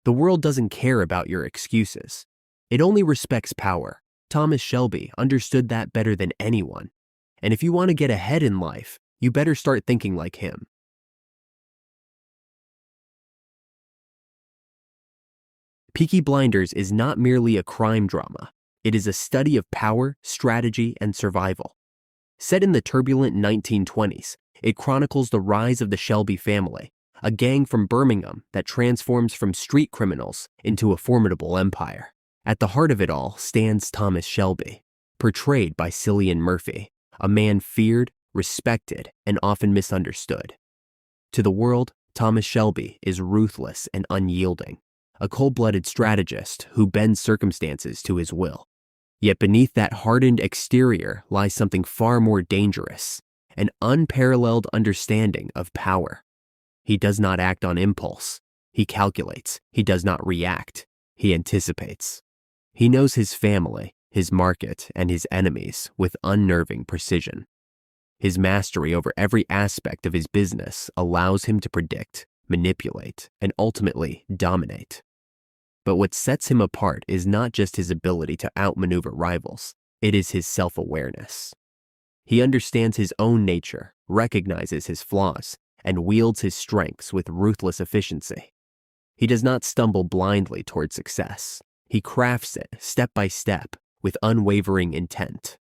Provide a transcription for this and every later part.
The world doesn't care about your excuses. It only respects power. Thomas Shelby understood that better than anyone. And if you want to get ahead in life, you better start thinking like him. Peaky Blinders is not merely a crime drama. It is a study of power, strategy, and survival. Set in the turbulent 1920s, it chronicles the rise of the Shelby family, a gang from Birmingham that transforms from street criminals into a formidable empire. At the heart of it all stands Thomas Shelby, portrayed by Cillian Murphy, a man feared, respected, and often misunderstood. To the world, Thomas Shelby is ruthless and unyielding, a cold-blooded strategist who bends circumstances to his will. Yet beneath that hardened exterior lies something far more dangerous, an unparalleled understanding of power. He does not act on impulse. He calculates. He does not react. He anticipates. He knows his family, his market, and his enemies with unnerving precision. His mastery over every aspect of his business allows him to predict, manipulate, and ultimately dominate. But what sets him apart is not just his ability to outmaneuver rivals, it is his self-awareness. He understands his own nature, recognizes his flaws, and wields his strengths with ruthless efficiency. He does not stumble blindly toward success. He crafts it step by step with unwavering intent.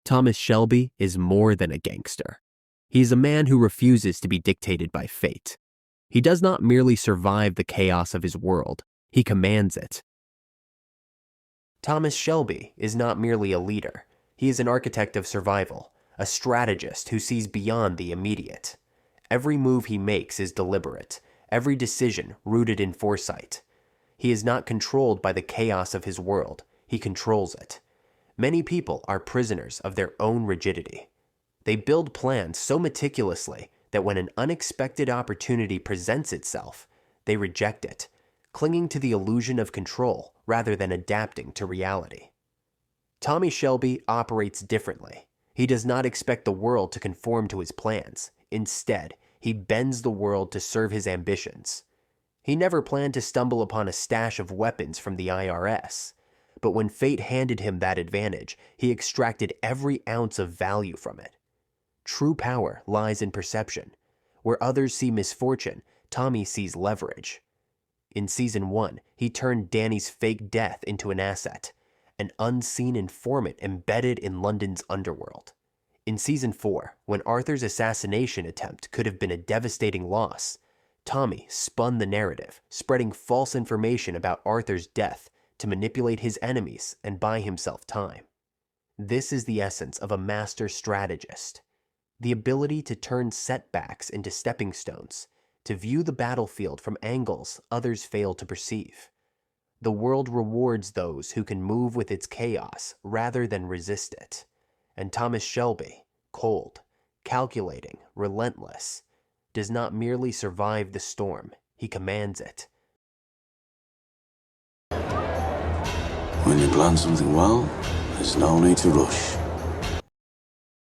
Thomas Shelby is more than a gangster. He is a man who refuses to be dictated by fate. He does not merely survive the chaos of his world, he commands it. Thomas Shelby is not merely a leader. He is an architect of survival, a strategist who sees beyond the immediate. Every move he makes is deliberate, every decision rooted in foresight. He is not controlled by the chaos of his world, he controls it. Many people are prisoners of their own rigidity. They build plans so meticulously that when an unexpected opportunity presents itself, they reject it, clinging to the illusion of control rather than adapting to reality. Tommy Shelby operates differently. He does not expect the world to conform to his plans. Instead, he bends the world to serve his ambitions. He never planned to stumble upon a stash of weapons from the IRS, but when fate handed him that advantage, he extracted every ounce of value from it. True power lies in perception. Where others see misfortune, Tommy sees leverage. In Season 1, he turned Danny's fake death into an asset, an unseen informant embedded in London's underworld. In Season 4, when Arthur's assassination attempt could have been a devastating loss, Tommy spun the narrative, spreading false information about Arthur's death to manipulate his enemies and buy himself time. This is the essence of a master strategist, the ability to turn setbacks into stepping stones, to view the battlefield from angles others fail to perceive. The world rewards those who can move with its chaos rather than resist it. And Thomas Shelby, cold, calculating, relentless, does not merely survive the storm, he commands it. When you plan something well, there's no need to rush.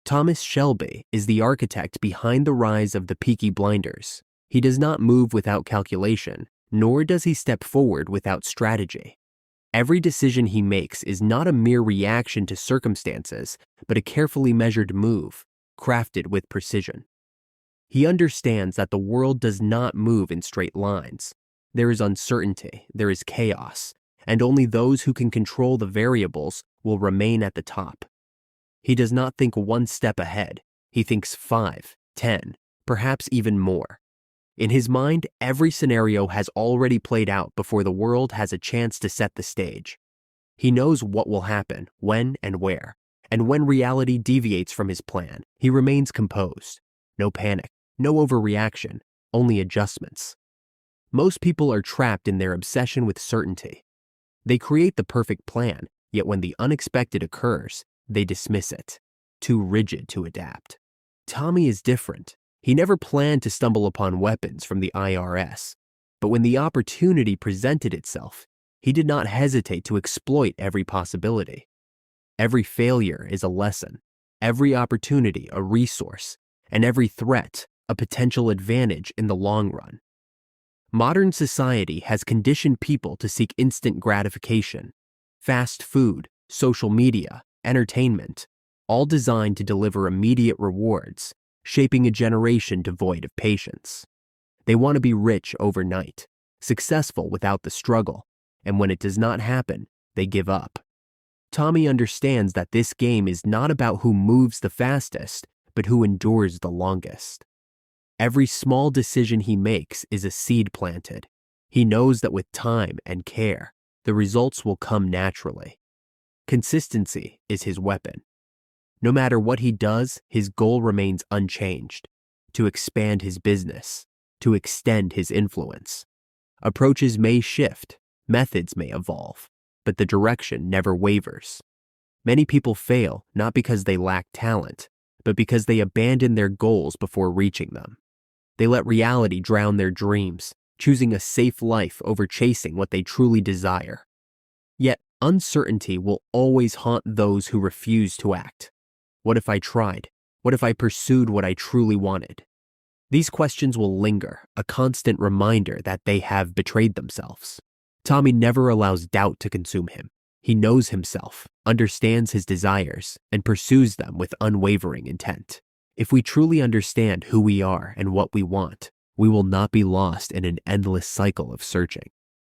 Thomas Shelby is the architect behind the rise of the Peaky Blinders. He does not move without calculation, nor does he step forward without strategy. Every decision he makes is not a mere reaction to circumstances, but a carefully measured move, crafted with precision. He understands that the world does not move in straight lines. There is uncertainty, there is chaos, and only those who can control the variables will remain at the top. He does not think one step ahead. He thinks 5, 10, perhaps even more. In his mind, every scenario has already played out before the world has a chance to set the stage. He knows what will happen, when and where, and when reality deviates from his plan, he remains composed. No panic, no overreaction, only adjustments. Most people are trapped in their obsession with certainty. They create the perfect plan, yet when the unexpected occurs, they dismiss it, too rigid to adapt. Tommy is different. He never planned to stumble upon weapons from the IRS, but when the opportunity presented itself, he did not hesitate to exploit every possibility. Every failure is a lesson, every opportunity a resource, and every threat a potential advantage in the long run. Modern society has conditioned people to seek instant gratification. Fast food, social media, entertainment, all designed to deliver immediate rewards, shaping a generation devoid of patience. They want to be rich overnight, successful without the struggle, and when it does not happen, they give up. Tommy understands that this game is not about who moves the fastest, but who endures the longest. Every small decision he makes is a seed planted. He knows that with time and care, the results will come naturally. Consistency is his weapon. No matter what he does, his goal remains unchanged: to expand his business, to extend his influence. Approaches may shift, methods may evolve, but the direction never wavers. Many people fail not because they lack talent, but because they abandon their goals before reaching them. They let reality drown their dreams, choosing a safe life over chasing what they truly desire. Yet, uncertainty will always haunt those who refuse to act. What if I tried? What if I pursued what I truly wanted? These questions will linger, a constant reminder that they have betrayed themselves. Tommy never allows doubt to consume him. He knows himself, understands his desires, and pursues them with unwavering intent. If we truly understand who we are and what we want, we will not be lost in an endless cycle of searching.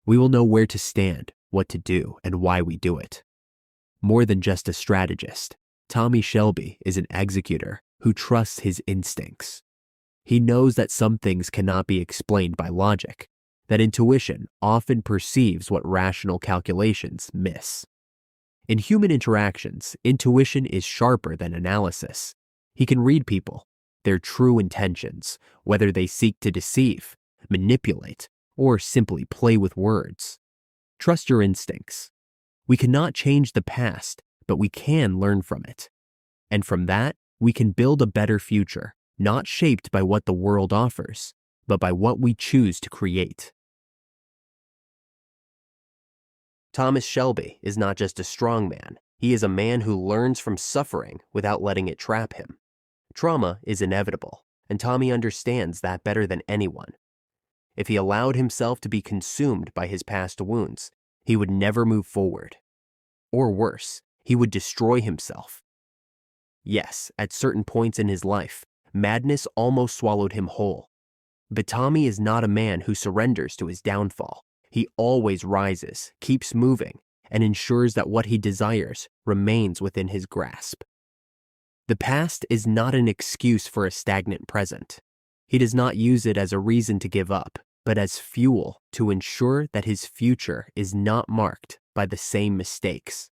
We will know where to stand, what to do, and why we do it. More than just a strategist, Tommy Shelby is an executor who trusts his instincts. He knows that some things cannot be explained by logic, that intuition often perceives what rational calculations miss. In human interactions, intuition is sharper than analysis. He can read people, their true intentions, whether they seek to deceive, manipulate, or simply play with words. Trust your instincts. We cannot change the past, but we can learn from it. And from that, we can build a better future, not shaped by what the world offers, but by what we choose to create. Thomas Shelby is not just a strong man. He is a man who learns from suffering without letting it trap him. Trauma is inevitable, and Tommy understands that better than anyone. If he allowed himself to be consumed by his past wounds, he would never move forward. Or worse, he would destroy himself. Yes, at certain points in his life, madness almost swallowed him whole. But Tommy is not a man who surrenders to his downfall. He always rises, keeps moving, and ensures that what he desires remains within his grasp. The past is not an excuse for a stagnant present. He does not use it as a reason to give up, but as fuel to ensure that his future is not marked by the same mistakes.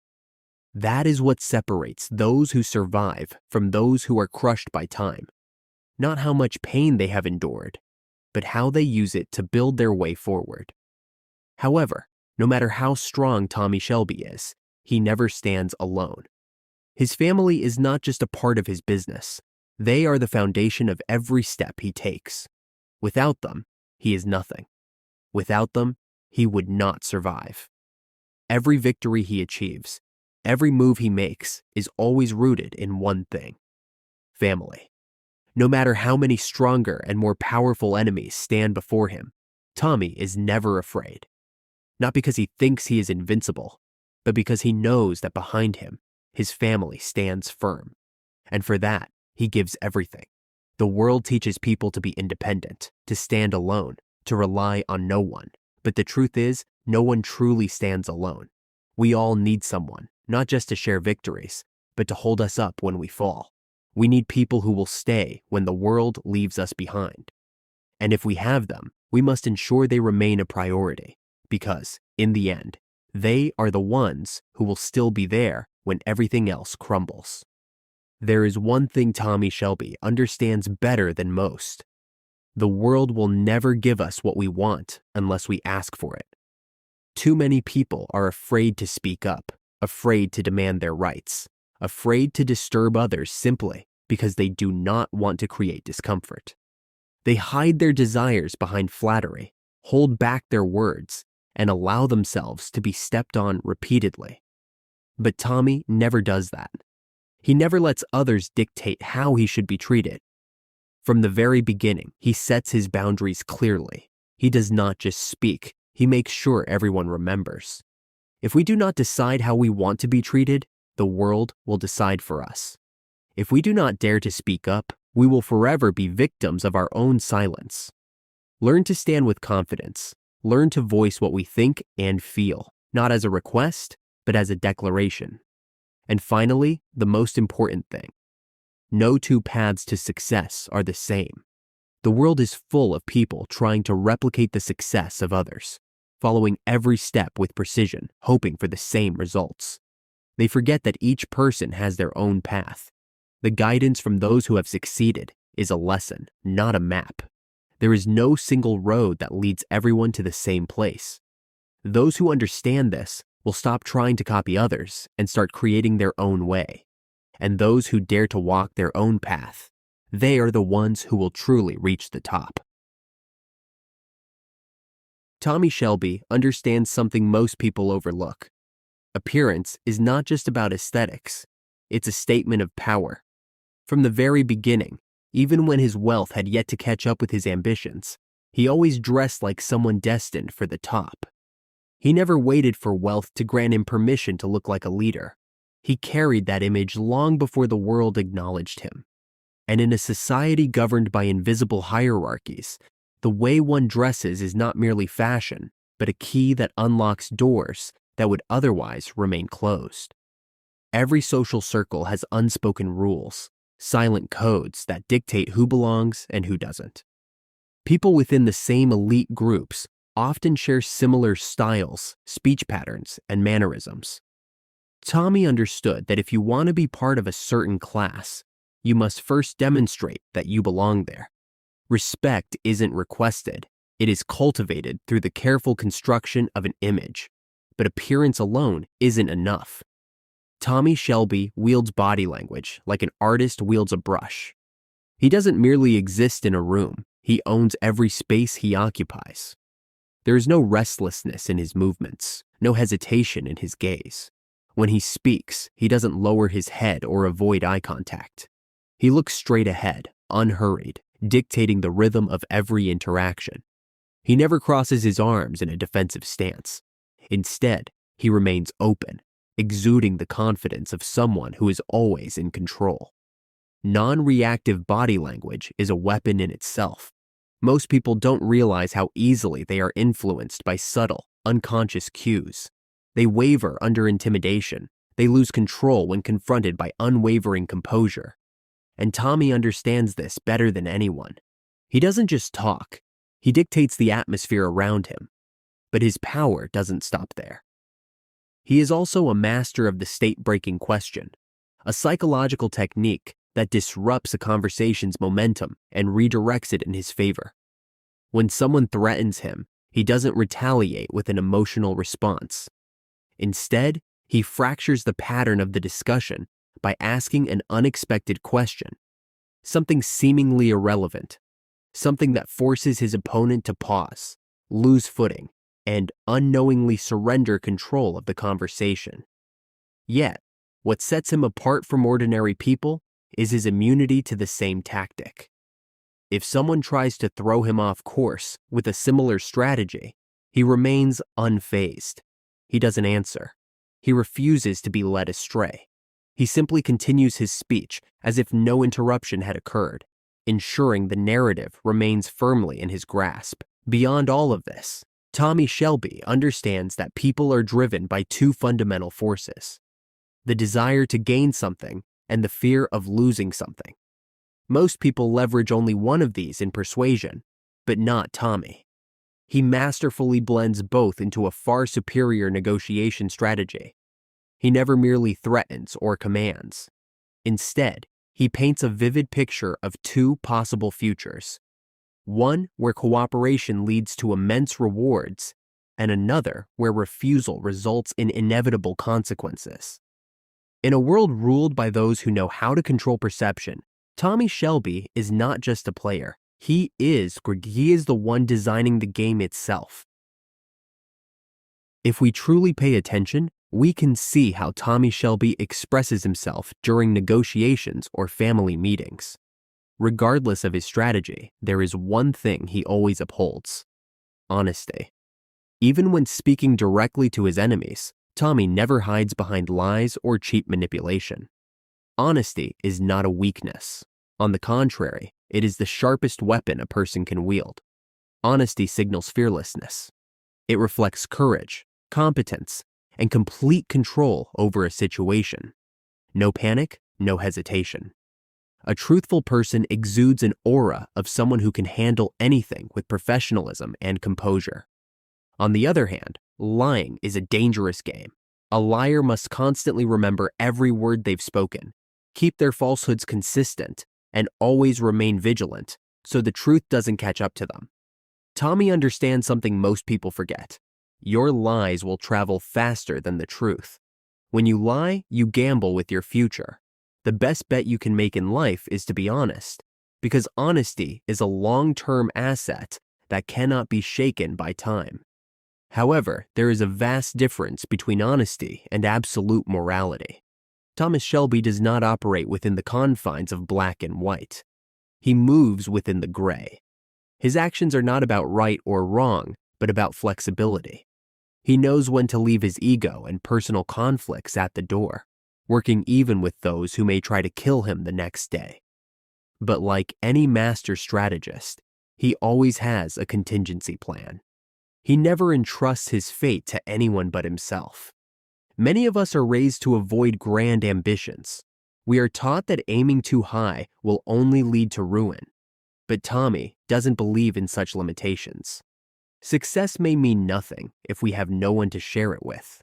That is what separates those who survive from those who are crushed by time. Not how much pain they have endured, but how they use it to build their way forward. However, no matter how strong Tommy Shelby is, he never stands alone. His family is not just a part of his business. They are the foundation of every step he takes. Without them, he is nothing. Without them, he would not survive. Every victory he achieves, every move he makes is always rooted in one thing: family. No matter how many stronger and more powerful enemies stand before him, Tommy is never afraid. Not because he thinks he is invincible, but because he knows that behind him, his family stands firm. And for that, he gives everything. The world teaches people to be independent, to stand alone, to rely on no one. But the truth is, no one truly stands alone. We all need someone, not just to share victories, but to hold us up when we fall. We need people who will stay when the world leaves us behind. And if we have them, we must ensure they remain a priority, because, in the end, they are the ones who will still be there when everything else crumbles. There is one thing Tommy Shelby understands better than most. The world will never give us what we want unless we ask for it. Too many people are afraid to speak up, afraid to demand their rights, afraid to disturb others simply because they do not want to create discomfort. They hide their desires behind flattery, hold back their words, and allow themselves to be stepped on repeatedly. But Tommy never does that. He never lets others dictate how he should be treated. From the very beginning, he sets his boundaries clearly. He does not just speak, he makes sure everyone remembers. If we do not decide how we want to be treated, the world will decide for us. If we do not dare to speak up, we will forever be victims of our own silence. Learn to stand with confidence. Learn to voice what we think and feel, not as a request, but as a declaration. And finally, the most important thing. No two paths to success are the same. The world is full of people trying to replicate the success of others, following every step with precision, hoping for the same results. They forget that each person has their own path. The guidance from those who have succeeded is a lesson, not a map. There is no single road that leads everyone to the same place. Those who understand this will stop trying to copy others and start creating their own way. And those who dare to walk their own path, they are the ones who will truly reach the top. Tommy Shelby understands something most people overlook. Appearance is not just about aesthetics. It's a statement of power. From the very beginning, even when his wealth had yet to catch up with his ambitions, he always dressed like someone destined for the top. He never waited for wealth to grant him permission to look like a leader. He carried that image long before the world acknowledged him. And in a society governed by invisible hierarchies, the way one dresses is not merely fashion, but a key that unlocks doors that would otherwise remain closed. Every social circle has unspoken rules, silent codes that dictate who belongs and who doesn't. People within the same elite groups often share similar styles, speech patterns, and mannerisms. Tommy understood that if you want to be part of a certain class, you must first demonstrate that you belong there. Respect isn't requested, it is cultivated through the careful construction of an image. But appearance alone isn't enough. Tommy Shelby wields body language like an artist wields a brush. He doesn't merely exist in a room, he owns every space he occupies. There is no restlessness in his movements, no hesitation in his gaze. When he speaks, he doesn't lower his head or avoid eye contact. He looks straight ahead, unhurried, dictating the rhythm of every interaction. He never crosses his arms in a defensive stance. Instead, he remains open, exuding the confidence of someone who is always in control. Non-reactive body language is a weapon in itself. Most people don't realize how easily they are influenced by subtle, unconscious cues. They waver under intimidation. They lose control when confronted by unwavering composure. And Tommy understands this better than anyone. He doesn't just talk. He dictates the atmosphere around him. But his power doesn't stop there. He is also a master of the state-breaking question, a psychological technique that disrupts a conversation's momentum and redirects it in his favor. When someone threatens him, he doesn't retaliate with an emotional response. Instead, he fractures the pattern of the discussion by asking an unexpected question, something seemingly irrelevant, something that forces his opponent to pause, lose footing, and unknowingly surrender control of the conversation. Yet, what sets him apart from ordinary people is his immunity to the same tactic. If someone tries to throw him off course with a similar strategy, he remains unfazed. He doesn't answer. He refuses to be led astray. He simply continues his speech as if no interruption had occurred, ensuring the narrative remains firmly in his grasp. Beyond all of this, Tommy Shelby understands that people are driven by two fundamental forces: the desire to gain something and the fear of losing something. Most people leverage only one of these in persuasion, but not Tommy. He masterfully blends both into a far superior negotiation strategy. He never merely threatens or commands. Instead, he paints a vivid picture of two possible futures: one where cooperation leads to immense rewards, and another where refusal results in inevitable consequences. In a world ruled by those who know how to control perception, Tommy Shelby is not just a player. He is the one designing the game itself. If we truly pay attention, we can see how Tommy Shelby expresses himself during negotiations or family meetings. Regardless of his strategy, there is one thing he always upholds: honesty. Even when speaking directly to his enemies, Tommy never hides behind lies or cheap manipulation. Honesty is not a weakness. On the contrary, it is the sharpest weapon a person can wield. Honesty signals fearlessness. It reflects courage, competence, and complete control over a situation. No panic, no hesitation. A truthful person exudes an aura of someone who can handle anything with professionalism and composure. On the other hand, lying is a dangerous game. A liar must constantly remember every word they've spoken, keep their falsehoods consistent, and always remain vigilant so the truth doesn't catch up to them. Tommy understands something most people forget. Your lies will travel faster than the truth. When you lie, you gamble with your future. The best bet you can make in life is to be honest, because honesty is a long-term asset that cannot be shaken by time. However, there is a vast difference between honesty and absolute morality. Thomas Shelby does not operate within the confines of black and white. He moves within the gray. His actions are not about right or wrong, but about flexibility. He knows when to leave his ego and personal conflicts at the door, working even with those who may try to kill him the next day. But like any master strategist, he always has a contingency plan. He never entrusts his fate to anyone but himself. Many of us are raised to avoid grand ambitions. We are taught that aiming too high will only lead to ruin. But Tommy doesn't believe in such limitations. Success may mean nothing if we have no one to share it with.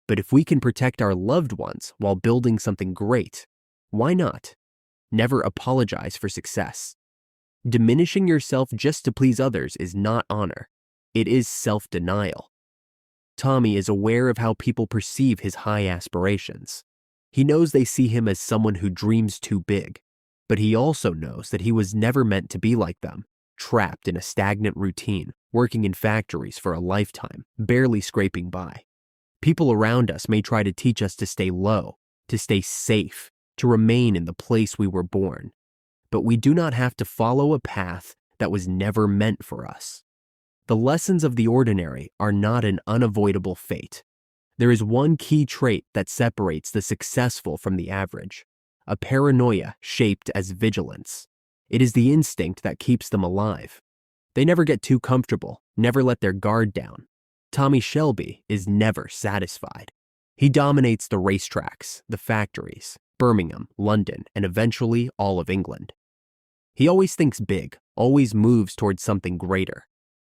But if we can protect our loved ones while building something great, why not? Never apologize for success. Diminishing yourself just to please others is not honor. It is self-denial. Tommy is aware of how people perceive his high aspirations. He knows they see him as someone who dreams too big, but he also knows that he was never meant to be like them, trapped in a stagnant routine, working in factories for a lifetime, barely scraping by. People around us may try to teach us to stay low, to stay safe, to remain in the place we were born. But we do not have to follow a path that was never meant for us. The lessons of the ordinary are not an unavoidable fate. There is one key trait that separates the successful from the average, a paranoia shaped as vigilance. It is the instinct that keeps them alive. They never get too comfortable, never let their guard down. Tommy Shelby is never satisfied. He dominates the racetracks, the factories, Birmingham, London, and eventually all of England. He always thinks big, always moves towards something greater.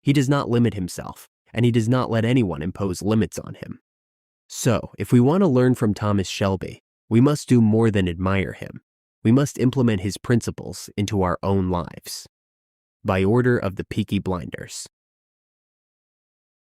He does not limit himself, and he does not let anyone impose limits on him. So, if we want to learn from Thomas Shelby, we must do more than admire him. We must implement his principles into our own lives. By order of the Peaky Blinders.